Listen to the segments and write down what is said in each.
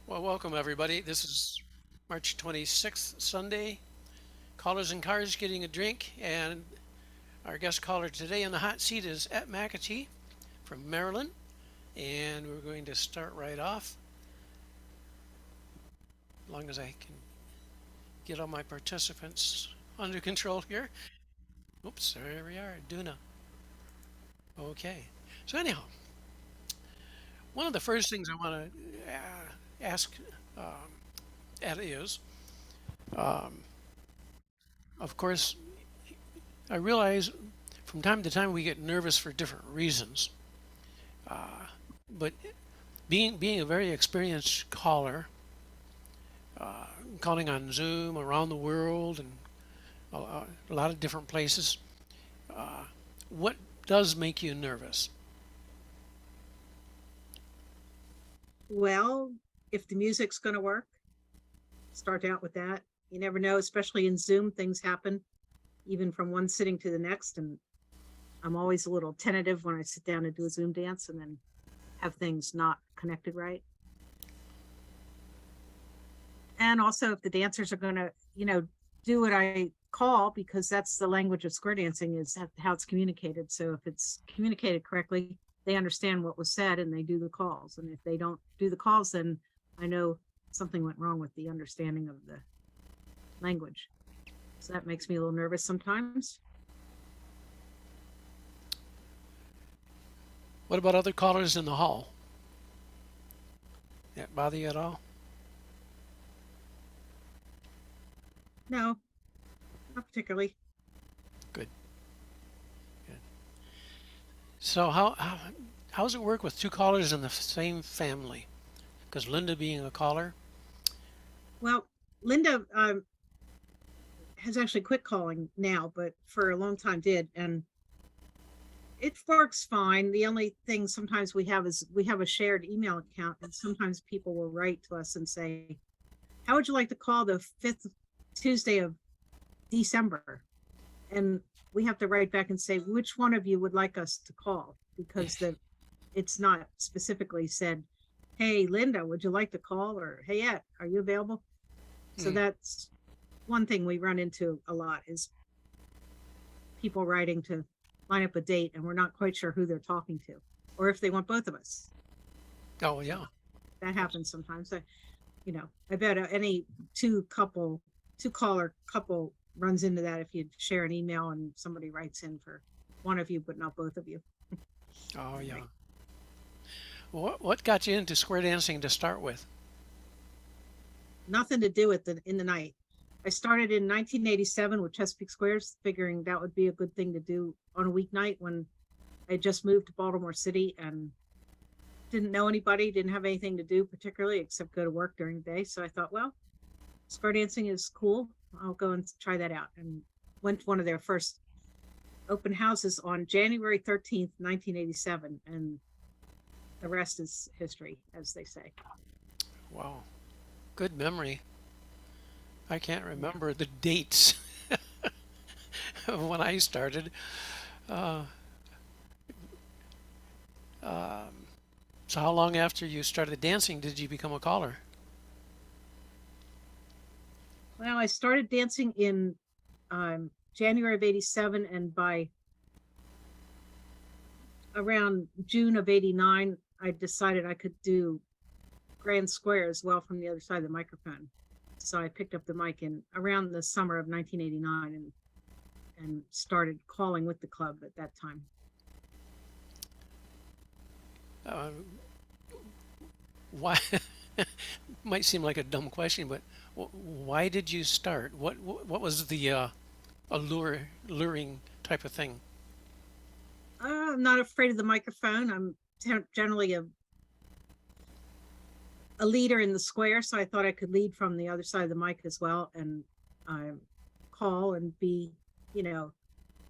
Well, welcome everybody. This is March 26th, Sunday. Callers in cars getting a drink, and our guest caller today in the hot seat is Ett McAtee from Maryland. And we're going to start right off, as long as I can get all my participants under control here. Oops, there we are, Duna. Okay. So anyhow, one of the first things I want to ask Ed is, of course, I realize from time to time we get nervous for different reasons. But being a very experienced caller, calling on Zoom around the world and a lot of different places, what does make you nervous? Well, if the music's going to work, start out with that. You never know, especially in Zoom, things happen even from one sitting to the next. And I'm always a little tentative when I sit down to do a Zoom dance and then have things not connected right. And also, if the dancers are going to, do what I call, because that's the language of square dancing, is how it's communicated. So if it's communicated correctly, they understand what was said and they do the calls. And if they don't do the calls, then I know something went wrong with the understanding of the language. So that makes me a little nervous sometimes. What about other callers in the hall? That bother you at all? No, not particularly. Good. Good. So how does it work with two callers in the same family? Because Linda being a caller. Well, Linda has actually quit calling now, but for a long time did. And it works fine. The only thing sometimes we have is we have a shared email account, and sometimes people will write to us and say, how would you like to call the fifth Tuesday of December? And we have to write back and say which one of you would like us to call, because it's not specifically said, hey Linda, would you like to call, or hey Ed, are you available? So Hmm. that's one thing we run into a lot, is people writing to line up a date and we're not quite sure who they're talking to, or if they want both of us. Oh So yeah. that happens sometimes. I bet any two caller couple runs into that if you share an email and somebody writes in for one of you but not both of you. Oh yeah. Right. What got you into square dancing to start with? Nothing to do with the in the night. I started in 1987 with Chesapeake Squares, figuring that would be a good thing to do on a weeknight when I just moved to Baltimore City and didn't know anybody, didn't have anything to do particularly except go to work during the day. So I thought, well, square dancing is cool. I'll go and try that out. And went to one of their first open houses on January 13th, 1987. And the rest is history, as they say. Wow. Good memory. I can't Yeah. remember the dates of when I started. Uh, so how long after you started dancing did you become a caller? Well, I started dancing in January of 87. And by around June of 89, I decided I could do grand square as well from the other side of the microphone. So I picked up the mic in around the summer of 1989 and started calling with the club at that time. Uh, why? Might seem like a dumb question, but why did you start? What was the alluring type of thing? I'm not afraid of the microphone. I'm generally a leader in the square, so I thought I could lead from the other side of the mic as well and call and be, you know,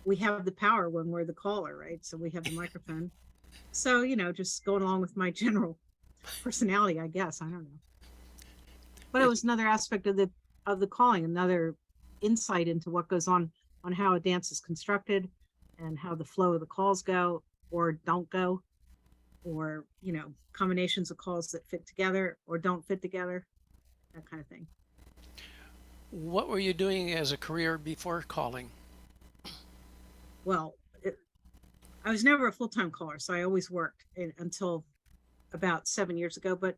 we have the power when we're the caller, right? So we have the microphone. So, just going along with my general personality, I guess. I don't know. But it It, was another aspect of the calling, another insight into what goes on how a dance is constructed and how the flow of the calls go or don't go. or, combinations of calls that fit together or don't fit together, that kind of thing. What were you doing as a career before calling? Well, I was never a full-time caller, so I always worked until about 7 years ago. But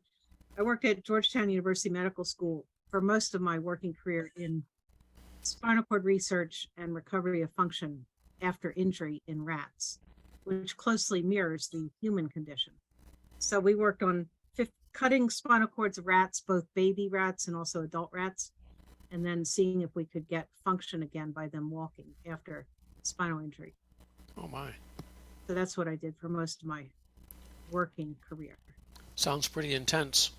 I worked at Georgetown University Medical School for most of my working career in spinal cord research and recovery of function after injury in rats, which closely mirrors the human condition. So we worked on cutting spinal cords of rats, both baby rats and also adult rats, and then seeing if we could get function again by them walking after spinal injury. Oh my. So that's what I did for most of my working career. Sounds pretty intense.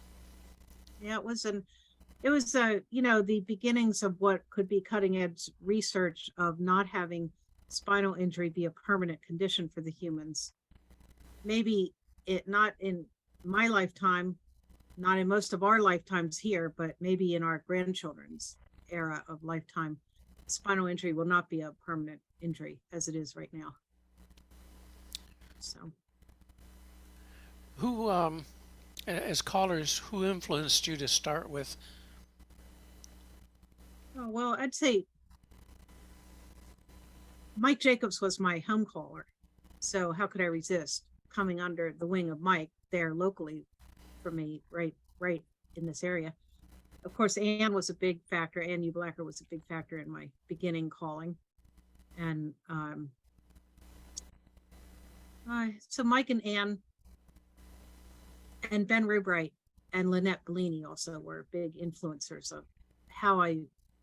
Yeah, it was the beginnings of what could be cutting edge research of not having spinal injury be a permanent condition for the humans. Maybe it not in my lifetime, not in most of our lifetimes here, but maybe in our grandchildren's era of lifetime, spinal injury will not be a permanent injury as it is right now. So, Who, as callers, who influenced you to start with? oh, well, I'd say Mike Jacobs was my home caller. So how could I resist coming under the wing of Mike there locally for me, right in this area? Of course, Ann was a big factor. Ann Ublacker was a big factor in my beginning calling. And so Mike and Ann and Ben Rubright and Lynette Bellini also were big influencers of how I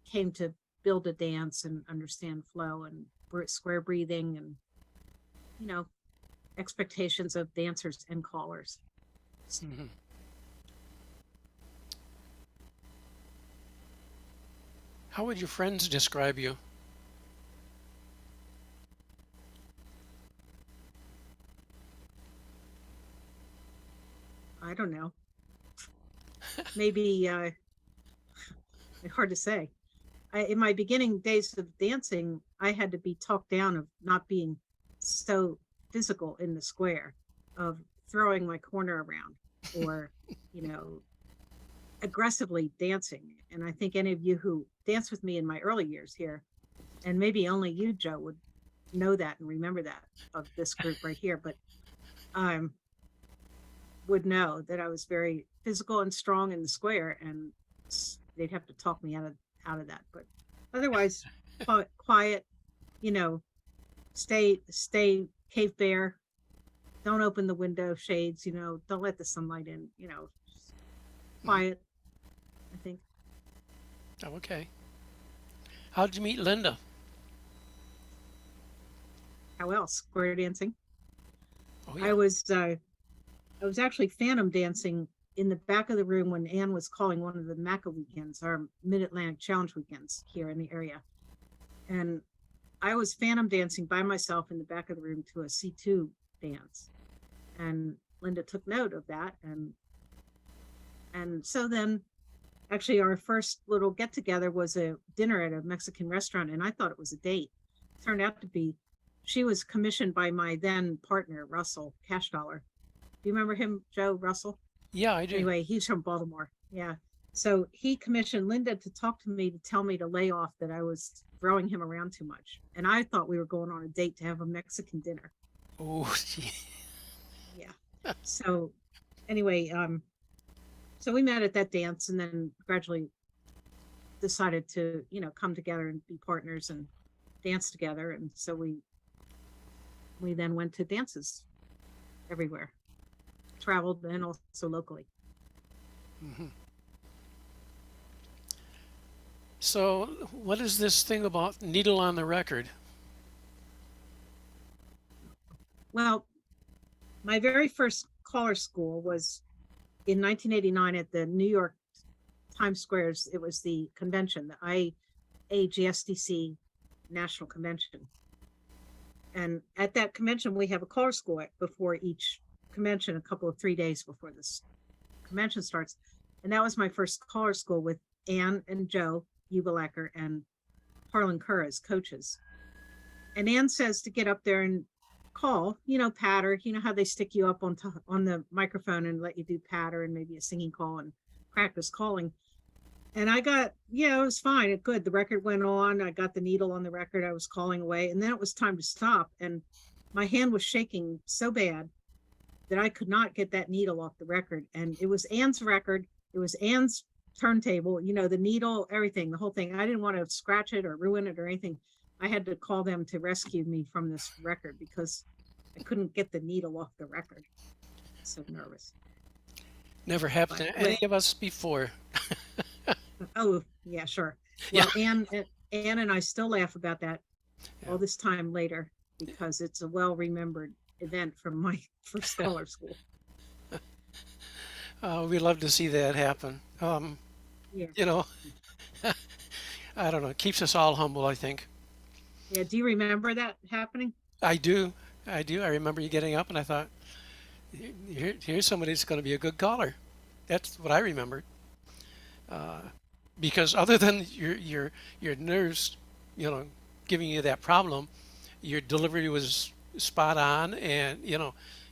came to build a dance and understand flow and square breathing and, you know, expectations of dancers and callers. Mm-hmm. How would your friends describe you? I don't know. Maybe hard to say. In my beginning days of dancing, I had to be talked down of not being so physical in the square, of throwing my corner around or, you know, aggressively dancing. And I think any of you who danced with me in my early years here, and maybe only you, Joe, would know that and remember that of this group right here, but would know that I was very physical and strong in the square, and they'd have to talk me out of that. But otherwise, quiet, you know, stay cave bear. Don't open the window shades. Don't let the sunlight in. Quiet. I think. Oh, okay. How did you meet Linda? How else? Square dancing. Oh, yeah. I was actually phantom dancing in the back of the room when Ann was calling one of the MACA weekends, our Mid-Atlantic Challenge weekends here in the area. And I was phantom dancing by myself in the back of the room to a C2 dance. And Linda took note of that. And so then actually our first little get together was a dinner at a Mexican restaurant. And I thought it was a date. It turned out to be, she was commissioned by my then partner, Russell Cashdollar. Do you remember him, Joe Russell? Yeah, I do. Anyway, he's from Baltimore. Yeah. So he commissioned Linda to talk to me, to tell me to lay off, that I was throwing him around too much. And I thought we were going on a date to have a Mexican dinner. Oh, Yeah. So anyway, so we met at that dance and then gradually decided to, come together and be partners and dance together. And so we then went to dances everywhere, traveled, and also locally. Mm-hmm. So, what is this thing about needle on the record? Well, my very first caller school was in 1989 at the New York Times Squares. It was the convention, the IAGSDC National Convention. And at that convention, we have a caller school before each convention, a couple of 3 days before this convention starts. And that was my first caller school with Ann and Joe Ubelacker and Harlan Kerr as coaches. And Ann says to get up there and call, patter, how they stick you up on the microphone and let you do patter and maybe a singing call and practice calling. And I got, yeah, it was fine. It good. The record went on. I got the needle on the record. I was calling away. And then it was time to stop. And my hand was shaking so bad that I could not get that needle off the record. And it was Ann's record. It was Ann's turntable, the needle, everything, the whole thing. I didn't want to scratch it or ruin it or anything. I had to call them to rescue me from this record because I couldn't get the needle off the record. So nervous. Never happened But to any of us before. oh yeah, sure. Yeah. Well, Anne and I still laugh about that all this time later because it's a well remembered event from my first color school. We love to see that happen. Yeah. You know, I don't know. It keeps us all humble, I think. Yeah. Do you remember that happening? I do. I do. I remember you getting up and I thought, here's somebody that's going to be a good caller. That's what I remembered. Because other than your nerves, giving you that problem, your delivery was spot on, and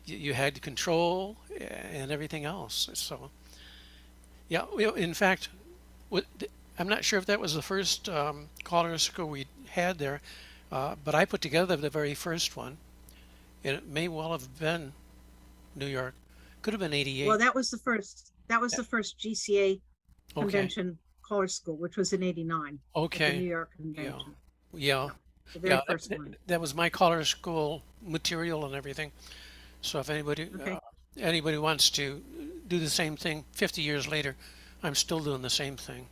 you had control and everything else. So yeah, in fact, what, I'm not sure if that was the first caller school we had there, but I put together the very first one, and it may well have been New York. Could have been '88. Well, that was the first. That was the first GCA Okay. convention color school, which was in '89 at the New Okay. York Yeah. convention. Yeah. The very Yeah. first one. That was my caller school material and everything. So if Okay. anybody wants to do the same thing 50 years later, I'm still doing the same thing.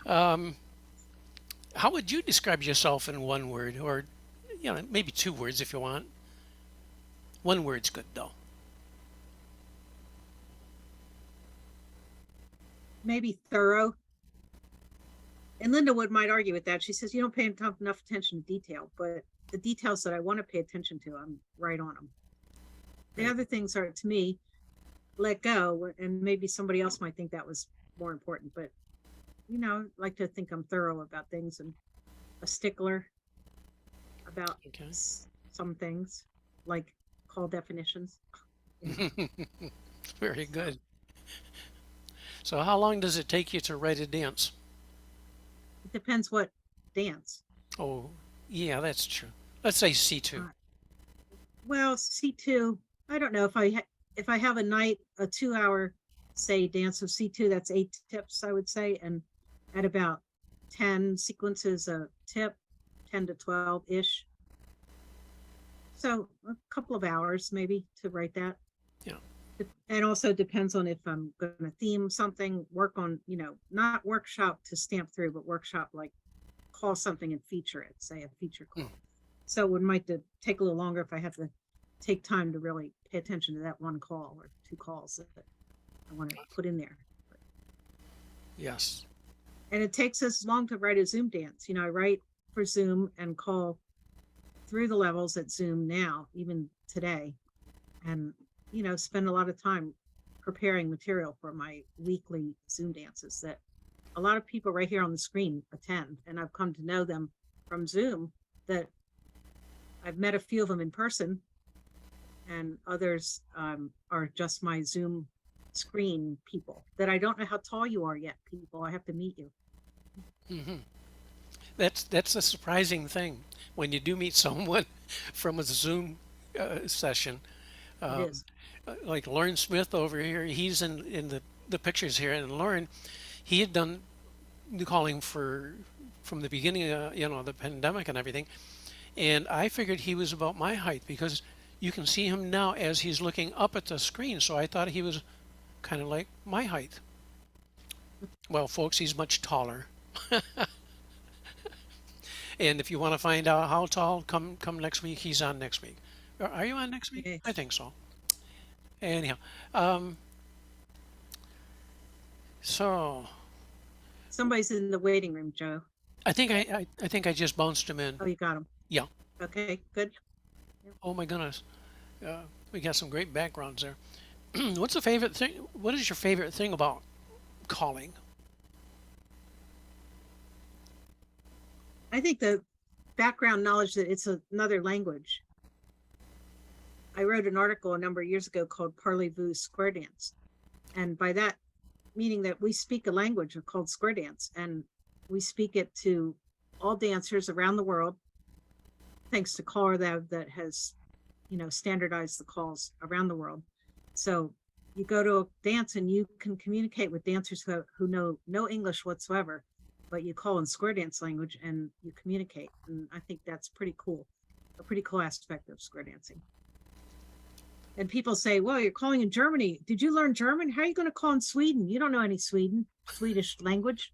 How would you describe yourself in one word, or maybe two words if you want? One word's good though. Maybe thorough. And Linda Wood might argue with that. She says you don't pay enough attention to detail, but the details that I want to pay attention to, I'm right on them. The Right. other things are, to me, let go, and maybe somebody else might think that was more important, but like to think I'm thorough about things and a stickler about Okay. some things, like call definitions. Very good. So how long does it take you to write a dance? It depends what dance. Oh, yeah, that's true. Let's say C2. Well, C2, I don't know if I have a 2 hour, say, dance of C2, that's 8 tips, I would say, and at about 10 sequences a tip, 10 to 12 ish. So a couple of hours maybe to write that. Yeah. And also depends on if I'm going to theme something, work on, not workshop to stamp through, but workshop like call something and feature it, say a feature call. So it might take a little longer if I have to take time to really pay attention to that one call or two calls that I want to put in there. Yes. And it takes as long to write a Zoom dance. I write for Zoom and call through the levels at Zoom now, even today, and spend a lot of time preparing material for my weekly Zoom dances that a lot of people right here on the screen attend, and I've come to know them from Zoom. That I've met a few of them in person, and others are just my Zoom screen people that I don't know how tall you are yet, people. I have to meet you. Hmm. That's a surprising thing when you do meet someone from a Zoom session. It Um, is. like Lauren Smith over here, he's in the pictures here, and Lauren, he had done the calling from the beginning, the pandemic and everything, and I figured he was about my height because you can see him now as he's looking up at the screen. So I thought he was kind of like my height. Well, folks, he's much taller. And if you want to find out how tall, come next week. He's on next week. Are you on next week? Okay. I think so. Anyhow, um, so Somebody's in the waiting room, Joe. I think I think I just bounced him in. Oh, you got him. Yeah. Okay, good. Oh my goodness. We got some great backgrounds there. What's the favorite thing? What is your favorite thing about calling? I think the background knowledge that it's another language. I wrote an article a number of years ago called Parlez-vous Square Dance. And by that, meaning that we speak a language called square dance, and we speak it to all dancers around the world, thanks to Caller that has, standardized the calls around the world. So you go to a dance and you can communicate with dancers who know no English whatsoever, but you call in square dance language and you communicate. And I think that's pretty cool, a pretty cool aspect of square dancing. And people say, well, you're calling in Germany. Did you learn German? How are you going to call in Sweden? You don't know any Swedish language.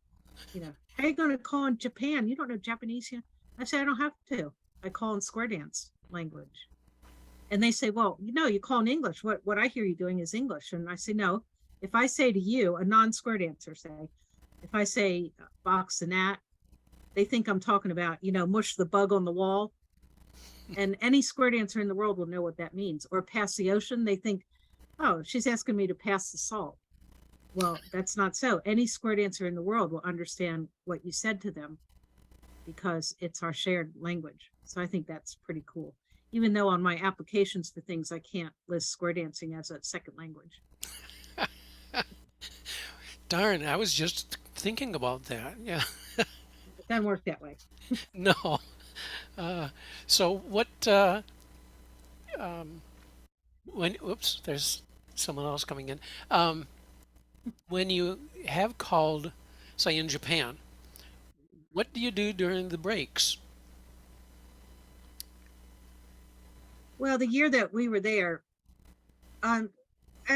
How are you going to call in Japan? You don't know Japanese. I say, I don't have to. I call in square dance language. And they say, well, you call in English. What I hear you doing is English. And I say, no. If I say to you, a non-square dancer, if I say box the gnat, they think I'm talking about, mush the bug on the wall. And any square dancer in the world will know what that means. Or pass the ocean, they think, oh, she's asking me to pass the salt. Well, that's not so. Any square dancer in the world will understand what you said to them because it's our shared language. So I think that's pretty cool. Even though on my applications for things, I can't list square dancing as a second language. Darn, I was just thinking about that. Yeah. It doesn't work that way. No. So what, oops, there's someone else coming in. When you have called, say in Japan, what do you do during the breaks? Well, the year that we were there, I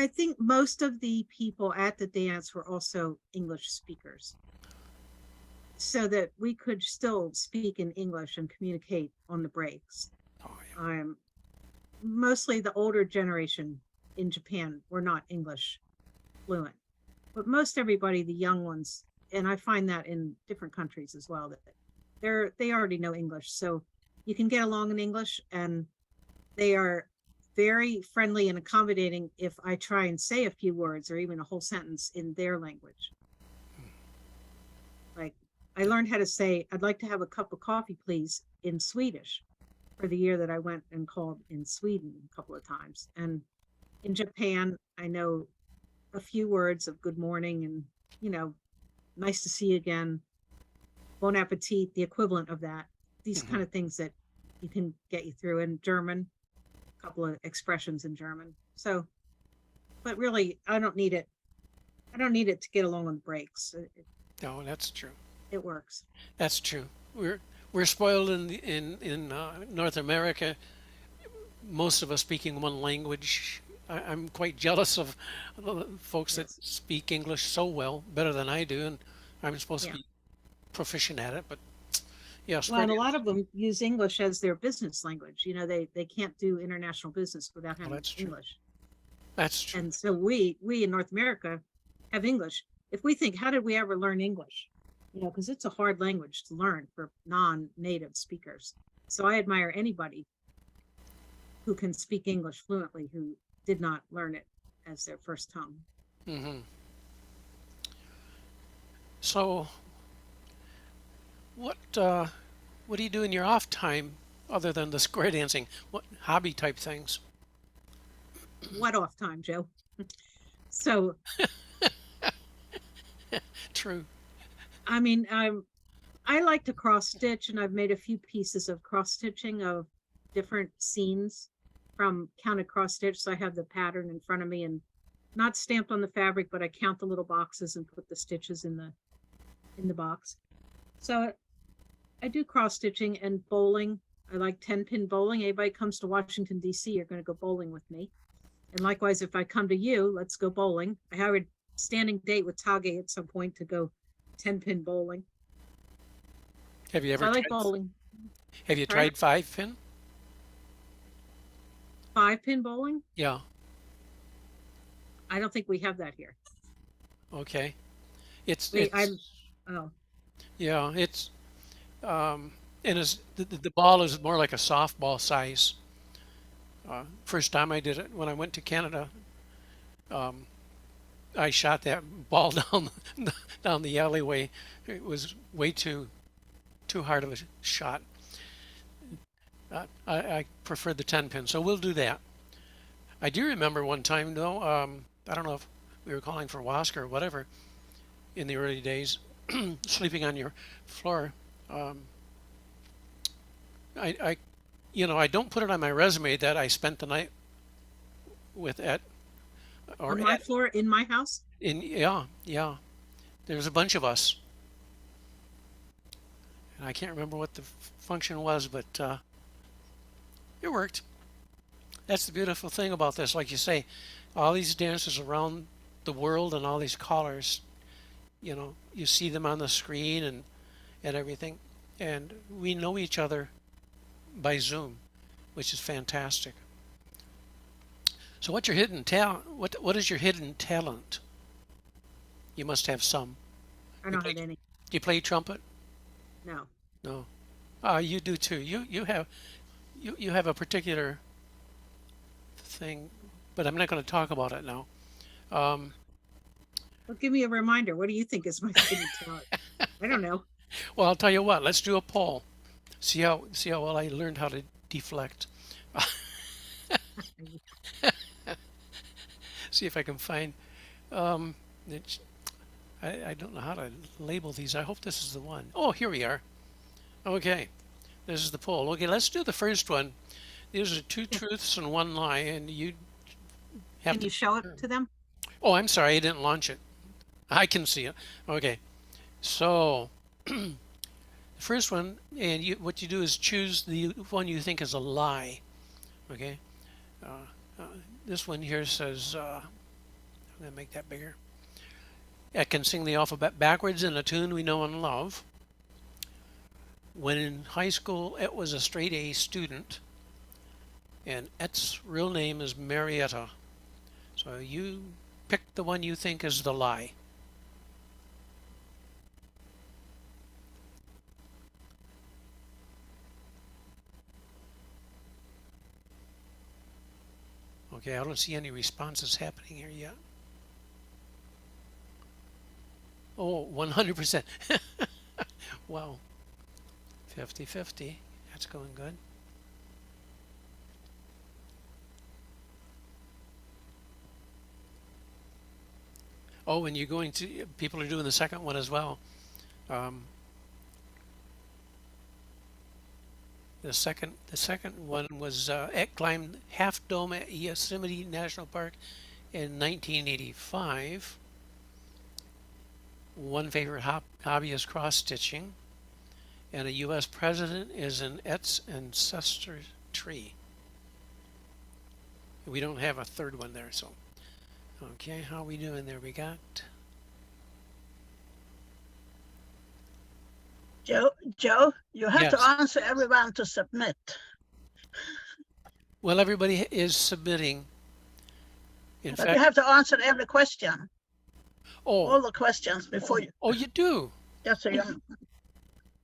think most of the people at the dance were also English speakers, so that we could still speak in English and communicate on the breaks. Oh, yeah. Mostly the older generation in Japan were not English fluent, but most everybody, the young ones, and I find that in different countries as well, that they already know English, so you can get along in English, and they are very friendly and accommodating if I try and say a few words or even a whole sentence in their language. Like, I learned how to say, I'd like to have a cup of coffee, please, in Swedish for the year that I went and called in Sweden a couple of times. And in Japan, I know a few words of good morning and, nice to see you again, bon appetit, the equivalent of that. These kind of things that you can get you through. In German, a couple of expressions in German. So, but really, I don't need it. I don't need it to get along on breaks. No, that's true. It works. That's true. We're spoiled in North America. Most of us speaking one language. I'm quite jealous of the folks that speak English so well, better than I do, and I'm supposed to be proficient at it. But yeah, well, and a lot of them use English as their business language. They can't do international business without having English. That's true. And so we in North America have English. If we think, how did we ever learn English? Because it's a hard language to learn for non-native speakers. So I admire anybody who can speak English fluently who did not learn it as their first tongue. Mm-hmm. So what do you do in your off time other than the square dancing? What hobby type things? What off time, Joe? So True. I mean, I like to cross stitch, and I've made a few pieces of cross stitching of different scenes from counted cross stitch. So I have the pattern in front of me and not stamped on the fabric, but I count the little boxes and put the stitches in the box. So I do cross stitching and bowling. I like 10-pin bowling. Anybody comes to Washington, D.C., you're going to go bowling with me. And likewise, if I come to you, let's go bowling. I have a standing date with Tage at some point to go 10-pin bowling. Have you ever I like bowling. Have you tried 5-pin? 5-pin bowling? Yeah. I don't think we have that here. Okay. Oh. Yeah, it's and the ball is more like a softball size. First time I did it when I went to Canada, I shot that ball down the alleyway. It was way too hard of a shot. I prefer the 10 pin, so we'll do that. I do remember one time though, I don't know if we were calling for WASC or whatever in the early days, sleeping on your floor. Um, I, I don't put it on my resume that I spent the night with Ed or On my Ed floor in my house. yeah, yeah. There's a bunch of us, and I can't remember what the function was, but it worked. That's the beautiful thing about this. Like you say, all these dancers around the world and all these callers, you see them on the screen and everything. And we know each other by Zoom, which is fantastic. So what's your hidden talent? What is your hidden talent? You must have some. I You don't play have any. do you play trumpet? No. No. You do too. You have a particular thing, but I'm not going to talk about it now. Um, Well, give me a reminder. What do you think is my hidden talent? I don't know. well, I'll tell you what. Let's do a poll. See how well I learned how to deflect. See if I can find. Um, it's, I don't know how to label these. I hope this is the one. Oh, here we are. Okay, this is the poll. Okay, let's do the first one. These are two truths and one lie, and you have Can to. you show it to them? Oh, I'm sorry, I didn't launch it. I can see it. Okay, so the first one, and what you do is choose the one you think is a lie. Okay, uh, uh, this one here says, I'm gonna make that bigger. It can sing the alphabet backwards in a tune we know and love. When in high school, it was a straight A student, and Et's real name is Marietta. So you pick the one you think is the lie. Okay, I don't see any responses happening here yet. Oh, 100%. Wow. 50-50. That's going good. Oh, and you're going to, people are doing the second one as well. Um, the second one was it climbed Half Dome at Yosemite National Park in 1985. One favorite hobby is cross stitching, and a U.S. president is an Et's ancestor tree. We don't have a third one there, so okay. How are we doing there? We got Joe, you have to yes. answer everyone to submit. Well, everybody is submitting. In But you fact, have to answer every question, all oh, the questions before you. oh, you do. Just so you know.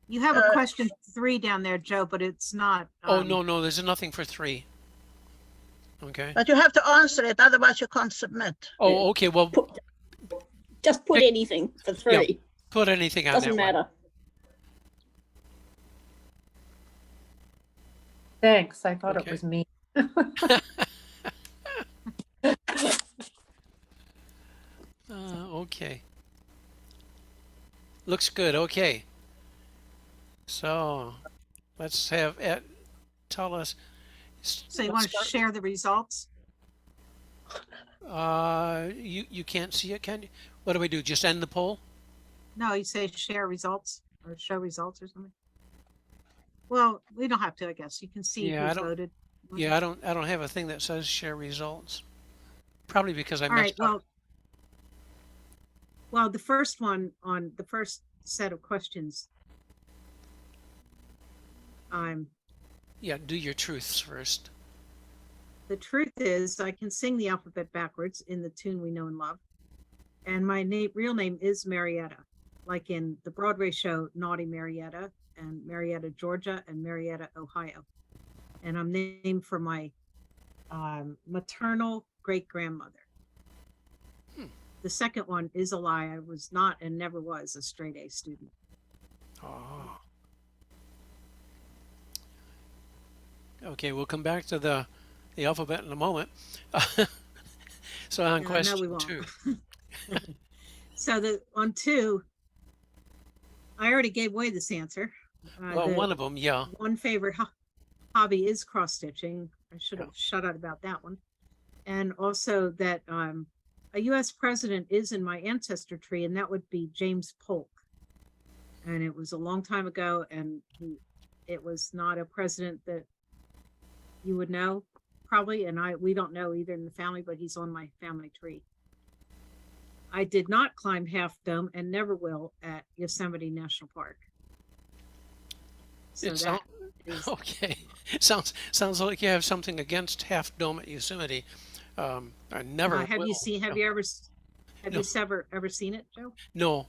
You have a question 3 down there, Joe, but it's not. Oh, no, there's nothing for 3. Okay. But you have to answer it, otherwise you can't submit. Oh, okay. Well, Just put Pick- anything for 3. put anything on Doesn't that one. matter. Thanks. I thought Okay. it was me. Okay. Looks good. Okay. So let's have Ed tell us. So you let's want to start- share the results? You can't see it, can you? What do we do? Just end the poll? No, you say share results or show results or something. Well, we don't have to, I guess. You can see Yeah, I who's don't- voted. Yeah, I don't have a thing that says share results. Probably because I All right, messed up. well, the first one on the first set of questions. Yeah, do your truths first. The truth is I can sing the alphabet backwards in the tune we know and love. And my real name is Marietta, like in the Broadway show Naughty Marietta and Marietta, Georgia and Marietta, Ohio. And I'm named for my maternal great grandmother. The second one is a lie. I was not and never was a straight A student. Oh. Okay, we'll come back to the alphabet in a moment. So on No, we question won't. two. So on two, I already gave away this answer. Well, The one of them, yeah. one favorite hobby is cross stitching. I should Yeah. have shut out about that one. And also that a U.S. president is in my ancestor tree, and that would be James Polk. And it was a long time ago, and it was not a president that you would know probably, and we don't know either in the family, but he's on my family tree. I did not climb Half Dome and never will at Yosemite National Park. So It that is okay. Sounds like you have something against Half Dome at Yosemite. I never have will. you seen have No, you ever have no, you ever seen it, Joe? no.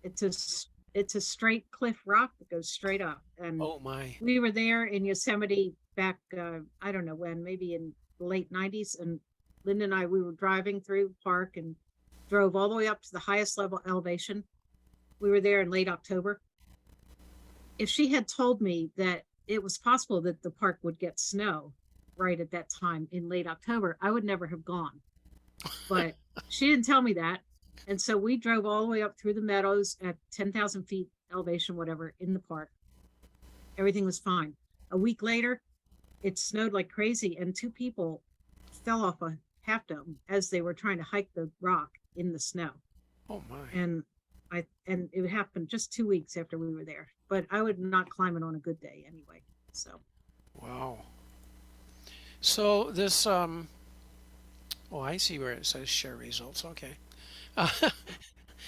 It's a straight cliff rock that goes straight up, and Oh my. we were there in Yosemite back I don't know when, maybe in the late 90s, and Linda and I, we were driving through the park and drove all the way up to the highest level elevation. We were there in late October. If she had told me that it was possible that the park would get snow right at that time in late October, I would never have gone. But she didn't tell me that. And so we drove all the way up through the meadows at 10,000 feet elevation, whatever, in the park. Everything was fine. A week later, it snowed like crazy, and two people fell off a Half Dome as they were trying to hike the rock in the snow. Oh my. And it happened just 2 weeks after we were there. But I would not climb it on a good day anyway. So Wow. So this oh, I see where it says share results. Okay.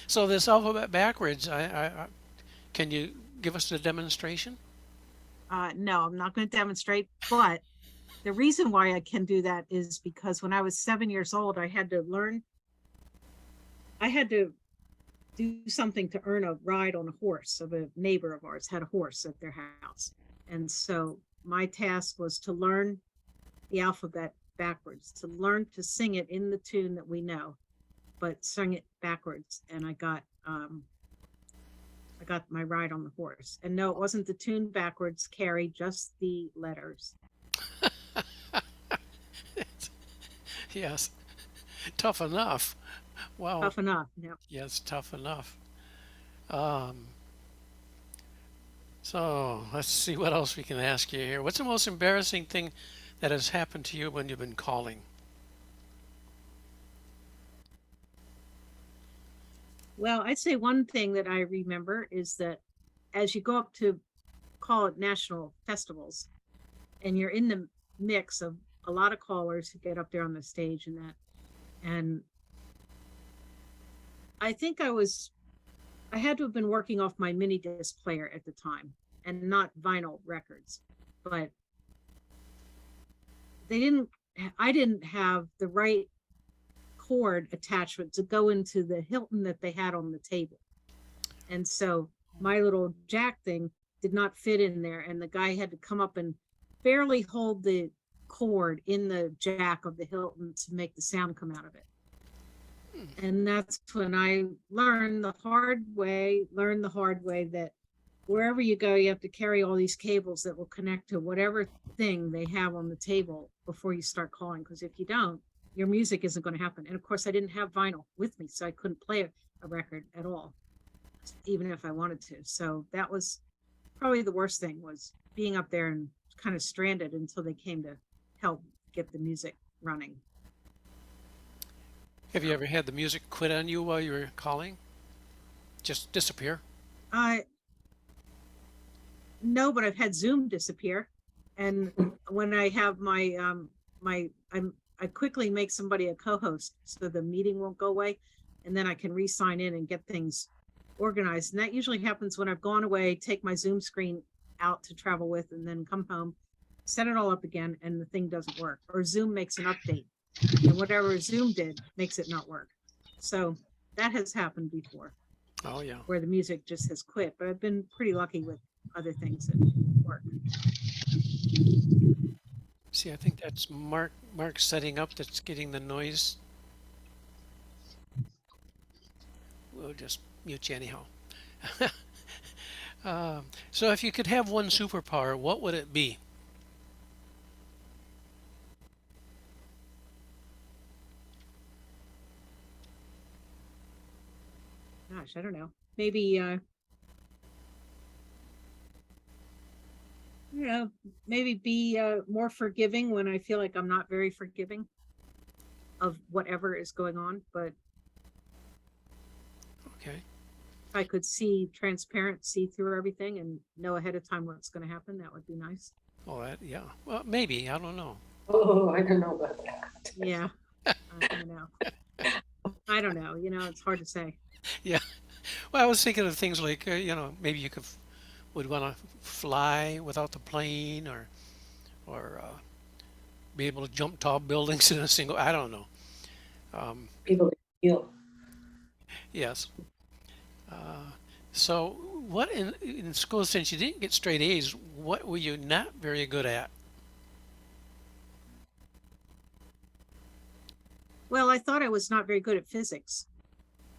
So this alphabet backwards, can you give us a demonstration? no, I'm not going to demonstrate, but the reason why I can do that is because when I was 7 years old, I had to do something to earn a ride on a horse. Of a neighbor of ours had a horse at their house. And so my task was to learn the alphabet backwards, to learn to sing it in the tune that we know, but sing it backwards. And I got my ride on the horse. And no, it wasn't the tune backwards, Carrie, just the letters. Yes. Tough enough. Wow. Tough enough. Yeah. Yes, tough enough. Um, so let's see what else we can ask you here. What's the most embarrassing thing that has happened to you when you've been calling? Well, I'd say one thing that I remember is that as you go up to call it national festivals, and you're in the mix of a lot of callers who get up there on the stage and that, and I think I had to have been working off my mini disc player at the time and not vinyl records, but I didn't have the right cord attachment to go into the Hilton that they had on the table. And so my little jack thing did not fit in there. And the guy had to come up and barely hold the cord in the jack of the Hilton to make the sound come out of it. And that's when I learned the hard way that wherever you go, you have to carry all these cables that will connect to whatever thing they have on the table before you start calling. Because if you don't, your music isn't going to happen. And of course, I didn't have vinyl with me, so I couldn't play a record at all, even if I wanted to. So that was probably the worst thing, was being up there and kind of stranded until they came to help get the music running. Have you ever had the music quit on you while you were calling? Just disappear? No, but I've had Zoom disappear. And when I have I quickly make somebody a co-host so the meeting won't go away, and then I can re-sign in and get things organized. And that usually happens when I've gone away, take my Zoom screen out to travel with, and then come home, set it all up again, and the thing doesn't work. Or Zoom makes an update, and whatever Zoom did makes it not work. So that has happened before, Oh yeah. where the music just has quit. But I've been pretty lucky with other things that work. See, I think that's Mark setting up that's getting the noise. We'll just mute you anyhow. So if you could have one superpower, what would it be? gosh, I don't know. Maybe you know, maybe be more forgiving when I feel like I'm not very forgiving of whatever is going on. But Okay. if I could see transparent, see through everything and know ahead of time what's going to happen, that would be nice. Well, that, yeah. Well, maybe. I don't know. Oh, I don't know about that. Yeah, I don't know. I don't know. It's hard to say. Yeah. Well, I was thinking of things like, maybe you would want to fly without the plane, or be able to jump tall buildings in a single. I don't know. People feel. Yes. So, what in school, since you didn't get straight A's, what were you not very good at? Well, I thought I was not very good at physics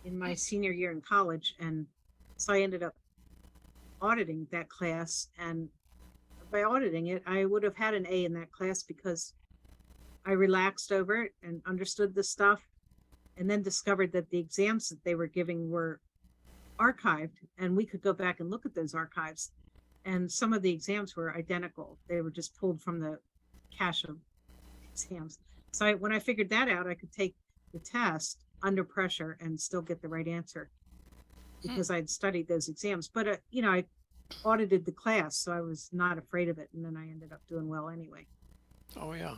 in my senior year in college. And so I ended up auditing that class. And by auditing it, I would have had an A in that class because I relaxed over it and understood the stuff, and then discovered that the exams that they were giving were archived, and we could go back and look at those archives. And some of the exams were identical. They were just pulled from the cache of exams. So when I figured that out, I could take the test under pressure and still get the right answer because I'd studied those exams. But, I audited the class, so I was not afraid of it. And then I ended up doing well anyway. Oh, yeah.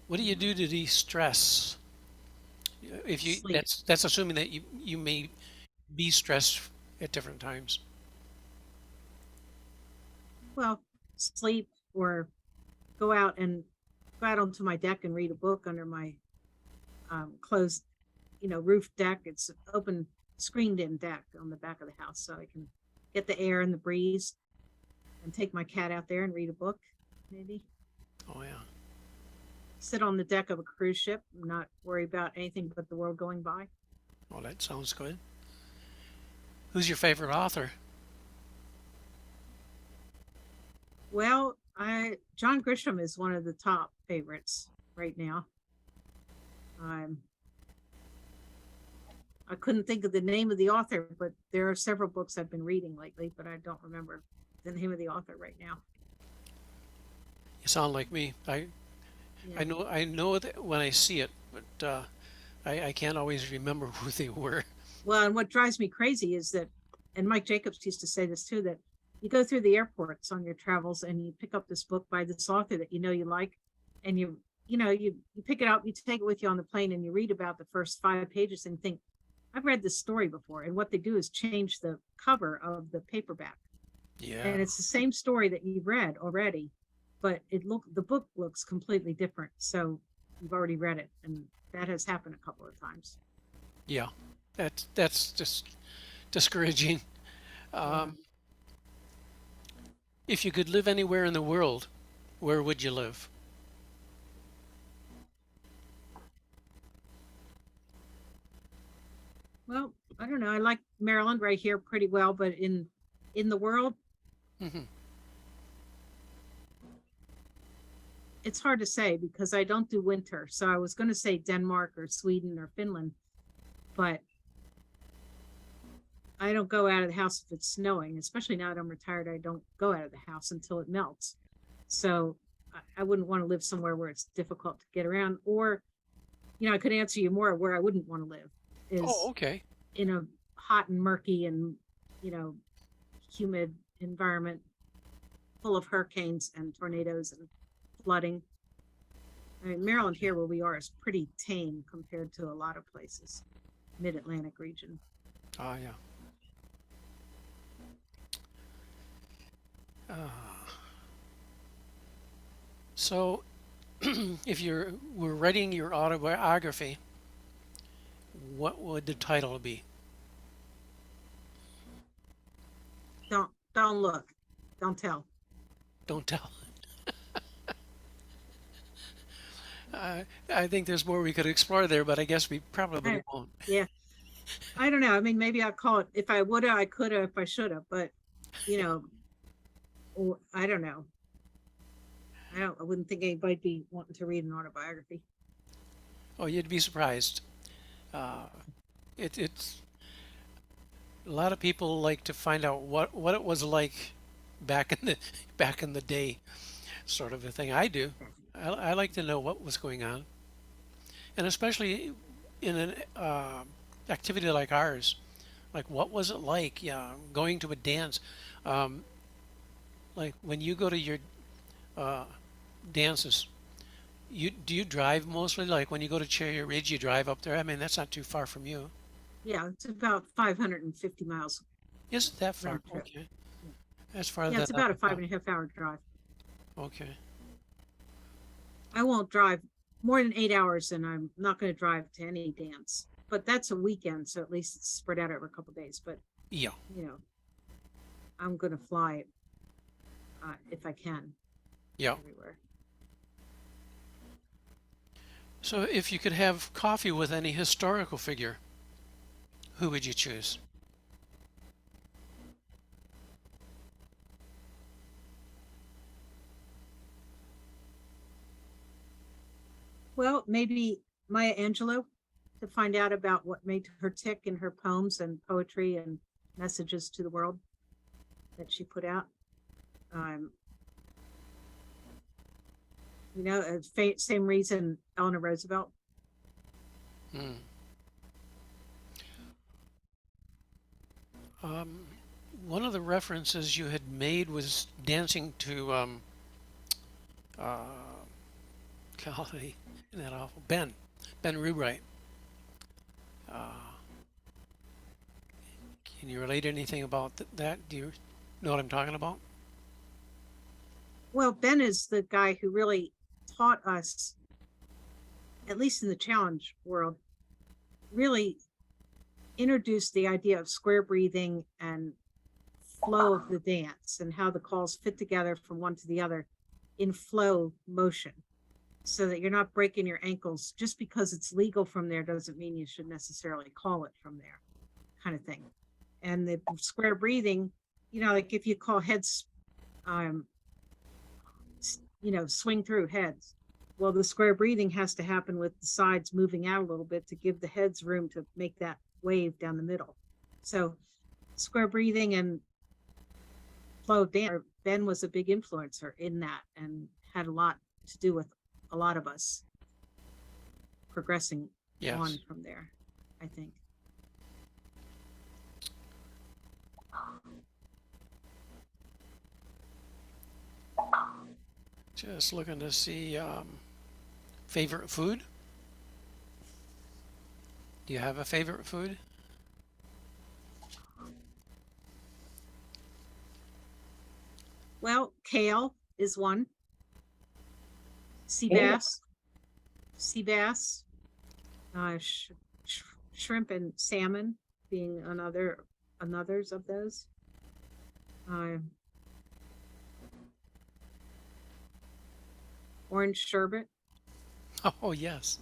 What do you do to de-stress? If you Sleep. that's assuming that you may be stressed at different times. Well, sleep or go out onto my deck and read a book under my closed, roof deck. It's open, screened in deck on the back of the house, so I can get the air and the breeze and take my cat out there and read a book, maybe. Oh, yeah. Sit on the deck of a cruise ship, not worry about anything but the world going by. Well, that sounds good. Who's your favorite author? Well, John Grisham is one of the top favorites right now. I couldn't think of the name of the author, but there are several books I've been reading lately, but I don't remember the name of the author right now. You sound like me. I Yeah. know that when I see it, but I can't always remember who they were. Well, and what drives me crazy is that, and Mike Jacobs used to say this too, that you go through the airports on your travels and you pick up this book by this author that you like, and you pick it up, you take it with you on the plane, and you read about the first 5 pages and think, I've read this story before. And what they do is change the cover of the paperback. Yeah. And it's the same story that you've read already, but the book looks completely different. So you've already read it, and that has happened a couple of times. Yeah. That's just discouraging. If you could live anywhere in the world, where would you live? Well, I don't know. I like Maryland right here pretty well, but in the world, Hmm. it's hard to say because I don't do winter. So I was going to say Denmark or Sweden or Finland, but I don't go out of the house if it's snowing, especially now that I'm retired. I don't go out of the house until it melts. So I wouldn't want to live somewhere where it's difficult to get around. Or, I could answer you more where I wouldn't want to live is Oh, okay. in a hot and murky and, humid environment full of hurricanes and tornadoes and flooding. I mean, Maryland here where we are is pretty tame compared to a lot of places, mid-Atlantic region. Ah, yeah. So, if you were writing your autobiography, what would the title be? Don't look, don't tell. Don't tell. I think there's more we could explore there, but I guess we probably Right. won't. Yeah, I don't know. I mean, maybe I'll call it if I woulda, I coulda, if I shoulda, but I don't know. I wouldn't think anybody'd be wanting to read an autobiography. Oh, you'd be surprised. Uh, It's a lot of people like to find out what it was like back in the back in the day, sort of a thing. I do. I like to know what was going on, and especially in an activity like ours, like what was it like? Yeah, going to a dance. Um, like when you go to your uh, dances, you drive mostly? Like when you go to Cherry Ridge, you drive up there. I mean, that's not too far from you. Yeah, it's about 550 miles Isn't that far? round trip. Okay, that's farther Yeah, than it's I about a thought. 5.5 hour drive. Okay. I won't drive more than 8 hours, and I'm not going to drive to any dance. But that's a weekend, so at least it's spread out over a couple days. But Yeah. you know, I'm going to fly if I can Yeah. everywhere. So if you could have coffee with any historical figure, who would you choose? Well, maybe Maya Angelou, to find out about what made her tick in her poems and poetry and messages to the world that she put out. Um, same reason Eleanor Roosevelt. Hmm. Um, One of the references you had made was dancing to uh, golly, isn't that awful? Ben Rubright. Uh, can you relate anything about that? Do you know what I'm talking about? Well, Ben is the guy who really taught us, at least in the challenge world, really introduced the idea of square breathing and flow of the dance and how the calls fit together from one to the other in flow motion, so that you're not breaking your ankles. Just because it's legal from there doesn't mean you should necessarily call it from there, kind of thing. And the square breathing, like if you call heads, um, swing through heads. Well, the square breathing has to happen with the sides moving out a little bit to give the heads room to make that wave down the middle. So square breathing and flow of dance, Ben was a big influencer in that and had a lot to do with a lot of us progressing on Yes. from there, I think. Just looking to see favorite food. Do you have a favorite food? Well, kale is one. Sea Yeah. bass, sea bass, sh- shrimp and salmon being another's of those. Uh, Orange sherbet. Oh, yes.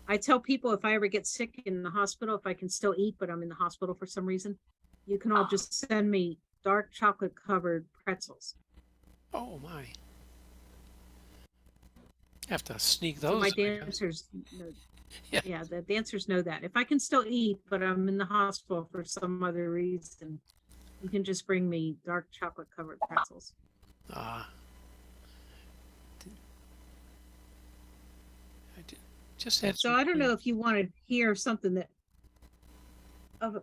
I tell people if I ever get sick in the hospital, if I can still eat, but I'm in the hospital for some reason, you can all just send me dark chocolate covered pretzels. Oh, my. Have to sneak So my those in, I guess. dancers know, Yeah. yeah, the dancers know that. If I can still eat, but I'm in the hospital for some other reason, you can just bring me dark chocolate covered pretzels. Uh, I just had So some I don't know if you want to hear something that of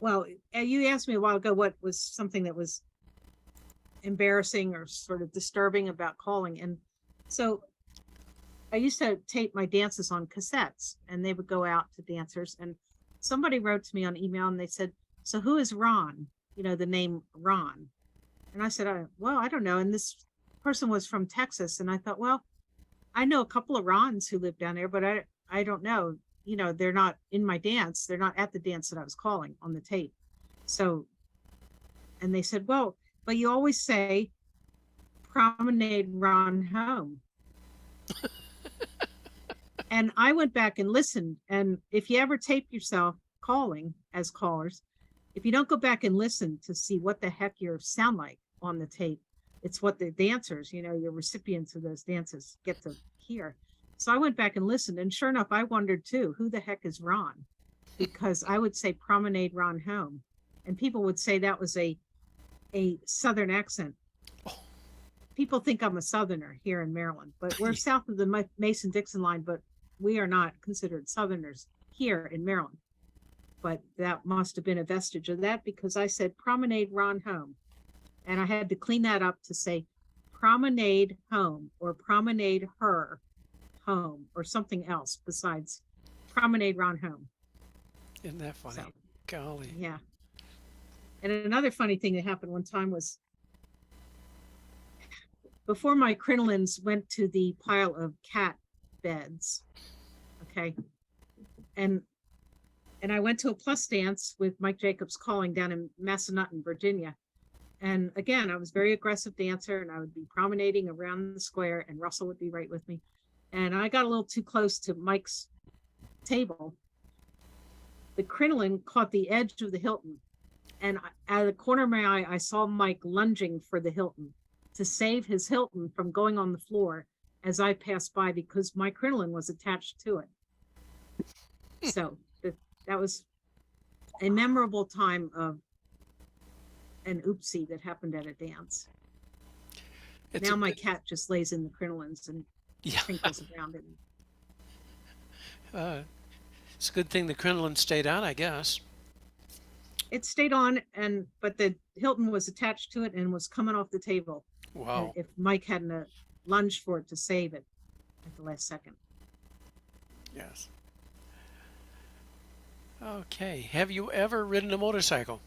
well, you asked me a while ago what was something that was embarrassing or sort of disturbing about calling. And so I used to tape my dances on cassettes and they would go out to dancers. And somebody wrote to me on email and they said, "So who is Ron?" The name Ron. And I said, "Well, I don't know." And this person was from Texas. And I thought, well, I know a couple of Rons who live down there, but I don't know. They're not in my dance. They're not at the dance that I was calling on the tape. So, and they said, "Well, but you always say promenade Ron home." And I went back and listened. And if you ever tape yourself calling as callers, if you don't go back and listen to see what the heck you sound like on the tape, it's what the dancers, your recipients of those dances get to hear. So I went back and listened, and sure enough, I wondered too, who the heck is Ron? Because I would say promenade Ron home, and people would say that was a Southern accent. Oh. People think I'm a Southerner here in Maryland, but we're south of the Mason-Dixon line, but we are not considered Southerners here in Maryland. But that must have been a vestige of that, because I said promenade Ron home, and I had to clean that up to say promenade home or promenade her home or something else besides promenade Ron home. Isn't that funny? So, Golly. yeah. And another funny thing that happened one time was before my crinolines went to the pile of cat beds. Okay. And I went to a plus dance with Mike Jacobs Calling down in Massanutten, Virginia. And again, I was a very aggressive dancer, and I would be promenading around the square, and Russell would be right with me. And I got a little too close to Mike's table. The crinoline caught the edge of the Hilton, and out of the corner of my eye, I saw Mike lunging for the Hilton to save his Hilton from going on the floor as I passed by, because my crinoline was attached to it. So that was a memorable time of an oopsie that happened at a dance. It's Now a my good- cat just lays in the crinolines and yeah. trinkles around it. It's a good thing the crinoline stayed on, I guess. It stayed on, but the Hilton was attached to it and was coming off the table. Wow. If Mike hadn't lunged for it to save it at the last second. Yes. Okay. Have you ever ridden a motorcycle?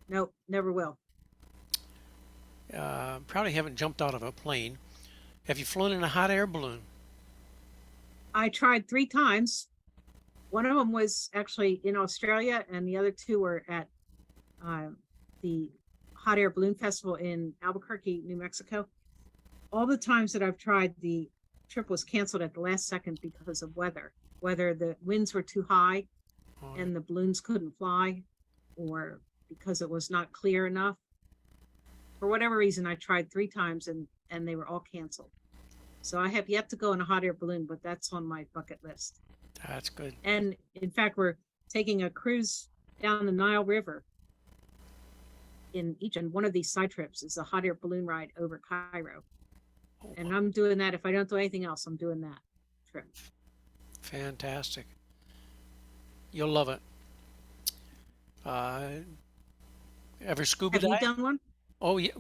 Nope, never will. Probably haven't jumped out of a plane. Have you flown in a hot air balloon? I tried 3 times. One of them was actually in Australia, and the other 2 were at the Hot Air Balloon Festival in Albuquerque, New Mexico. All the times that I've tried, the trip was canceled at the last second because of weather. Whether the winds were too high Oh, and the balloons couldn't fly, or because it was not clear enough. For whatever reason, I tried 3 times and they were all canceled. So I have yet to go in a hot air balloon, but that's on my bucket list. that's good. And in fact, we're taking a cruise down the Nile River in Egypt. One of these side trips is a hot air balloon ride over Cairo. Oh, And I'm doing that. If I don't do anything else, I'm doing that trip. fantastic. You'll love it. Ever scuba Have you dive? done one? Oh yeah,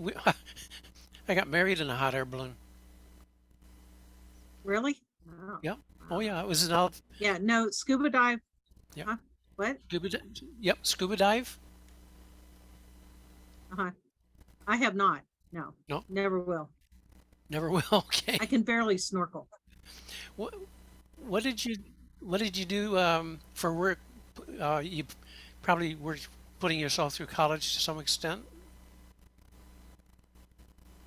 I got married in a hot air balloon. Really? Wow. Yeah. Oh yeah, it was an out Yeah, no, scuba dive. Yep. Huh? What? Yep, scuba dive. Uh-huh. I have not. No. No? Never will. Never will. Okay. I can barely snorkel. What what did you do for work? You probably were putting yourself through college to some extent.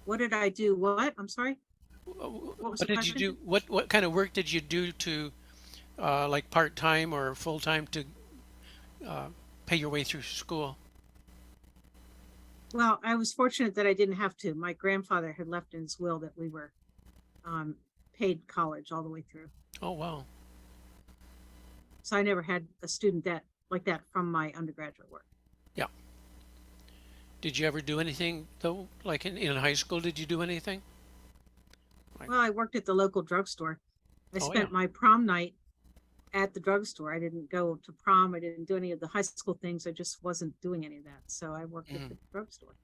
What did I do? What? I'm sorry. What was the did you question? do? What kind of work did you do to like part time or full time to pay your way through school? Well, I was fortunate that I didn't have to. My grandfather had left in his will that we were paid college all the way through. Oh wow. So I never had a student debt like that from my undergraduate work. Yeah. Did you ever do anything though? Like in high school, did you do anything? Well, I worked at the local drugstore. I Oh, spent yeah. my prom night at the drugstore. I didn't go to prom. I didn't do any of the high school things. I just wasn't doing any of that. So I worked at the drugstore.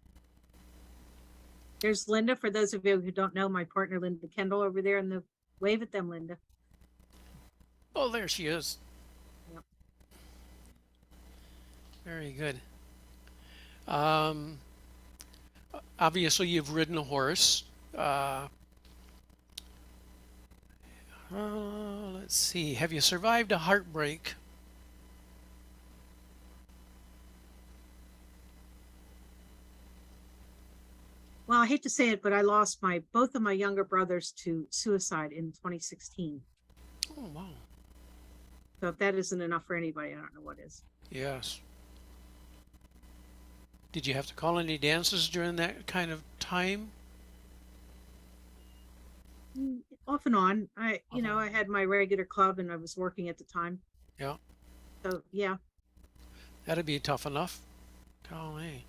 There's Linda. For those of you who don't know, my partner, Linda Kendall, over there in the wave at them, Linda. Oh, there she is. Yep. Very good. Obviously, you've ridden a horse. Let's see. Have you survived a heartbreak? Well, I hate to say it, but I lost both of my younger brothers to suicide in 2016. Oh, wow. So if that isn't enough for anybody, I don't know what is. Yes. Did you have to call any dances during that kind of time? off and on. Off and on. I had my regular club and I was working at the time. Yeah, So yeah. that'd be tough enough. Golly.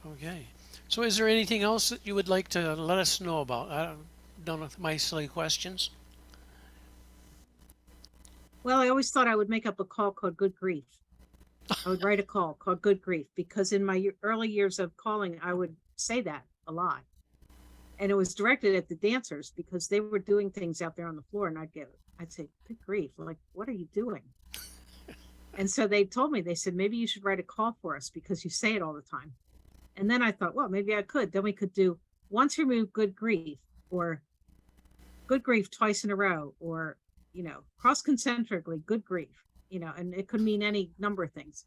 Okay. So is there anything else that you would like to let us know about? I don't done with my silly questions. Well, I always thought I would make up a call called Good Grief. I would write a call called Good Grief because in my early years of calling, I would say that a lot. And it was directed at the dancers because they were doing things out there on the floor and I'd say, good grief, like, what are you doing? And so they told me, they said, maybe you should write a call for us because you say it all the time. And then I thought, well, maybe I could. Then we could do once removed good grief or good grief twice in a row or, cross concentrically good grief, and it could mean any number of things.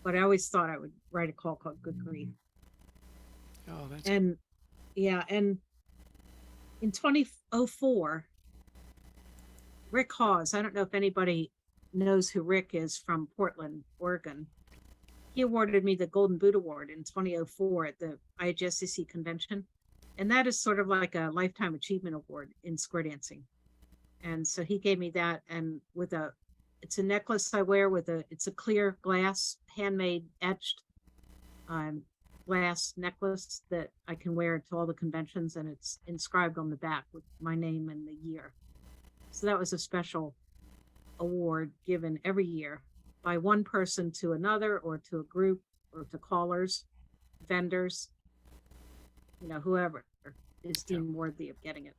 But I always thought I would write a call called Good Grief. Oh, that's And yeah, and in 2004, Rick Hawes, I don't know if anybody knows who Rick is from Portland, Oregon. He awarded me the Golden Boot Award in 2004 at the IHSCC convention. And that is sort of like a lifetime achievement award in square dancing. And so he gave me that, and it's a necklace I wear it's a clear glass, handmade etched glass necklace that I can wear to all the conventions, and it's inscribed on the back with my name and the year. So that was a special award given every year by one person to another or to a group or to callers, vendors, whoever is deemed worthy of getting it.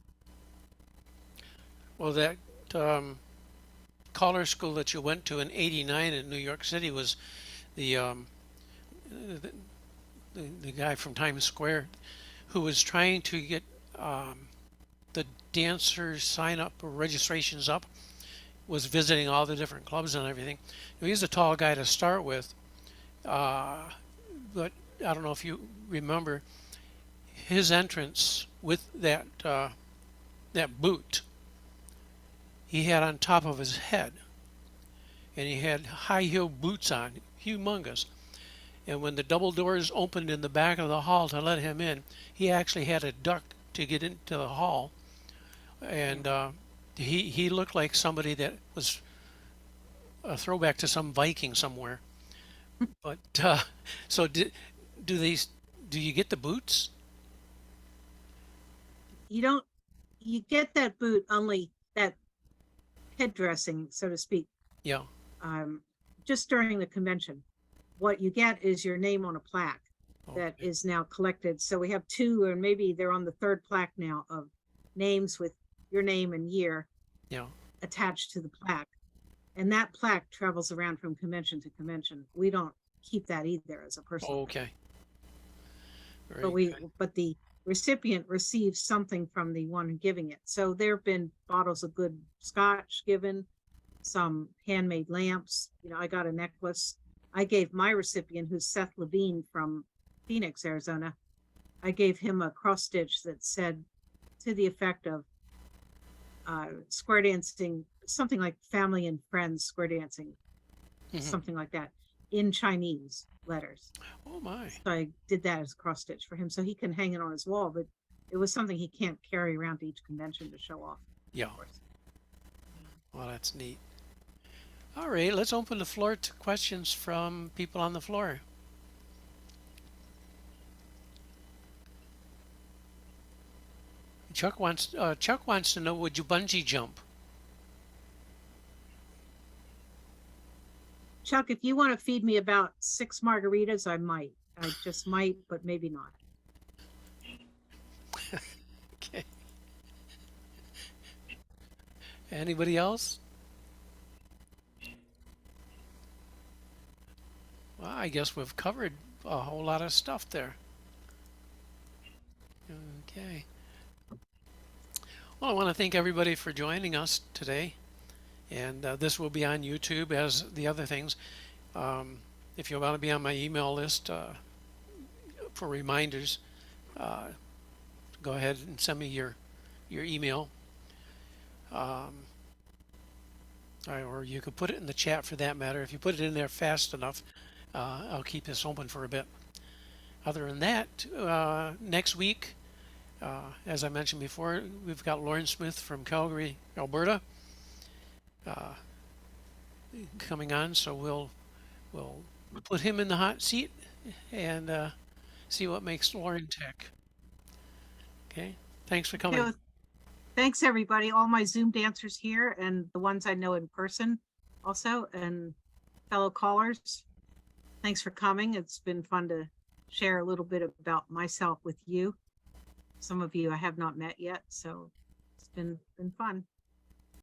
well. That collar school that you went to in '89 in New York City was the the guy from Times Square who was trying to get the dancers sign up or registrations up. Was visiting all the different clubs and everything. He's a tall guy to start with, but I don't know if you remember his entrance with that boot he had on top of his head, and he had high heel boots on, humongous. And when the double doors opened in the back of the hall to let him in, he actually had to duck to get into the hall, and he looked like somebody that was a throwback to some Viking somewhere. But so do you get the boots? You get that boot, only that head dressing, so to speak, Yeah. just during the convention. What you get is your name on a plaque that Okay. is now collected. So we have two, or maybe they're on the third plaque now, of names with your name and year Yeah. attached to the plaque. And that plaque travels around from convention to convention. We don't keep that either as a personal thing. Okay. Very But good. but the recipient receives something from the one giving it. So there have been bottles of good scotch given, some handmade lamps. I got a necklace. I gave my recipient, who's Seth Levine from Phoenix, Arizona, I gave him a cross stitch that said, to the effect of square dancing, something like family and friends square dancing, Mhm. something like that, in Chinese letters. Oh my. So I did that as a cross stitch for him so he can hang it on his wall, but it was something he can't carry around to each convention to show off. Yeah. Of course. Well, that's neat. All right, let's open the floor to questions from people on the floor. Chuck wants to know, would you bungee jump? Chuck, if you want to feed me about 6 margaritas, I might. I just might, but maybe not. Okay. Anybody else? Well, I guess we've covered a whole lot of stuff there. Okay. Well, I want to thank everybody for joining us today. And this will be on YouTube as the other things. If you want to be on my email list for reminders, go ahead and send me your email. Or you could put it in the chat for that matter. If you put it in there fast enough, I'll keep this open for a bit. Other than that, next week As I mentioned before, we've got Lauren Smith from Calgary, Alberta, coming on, so we'll put him in the hot seat and see what makes Lauren tick. Okay, thanks for coming. well, thanks, everybody. All my Zoom dancers here and the ones I know in person also, and fellow callers. Thanks for coming. It's been fun to share a little bit about myself with you. Some of you I have not met yet, so it's been fun.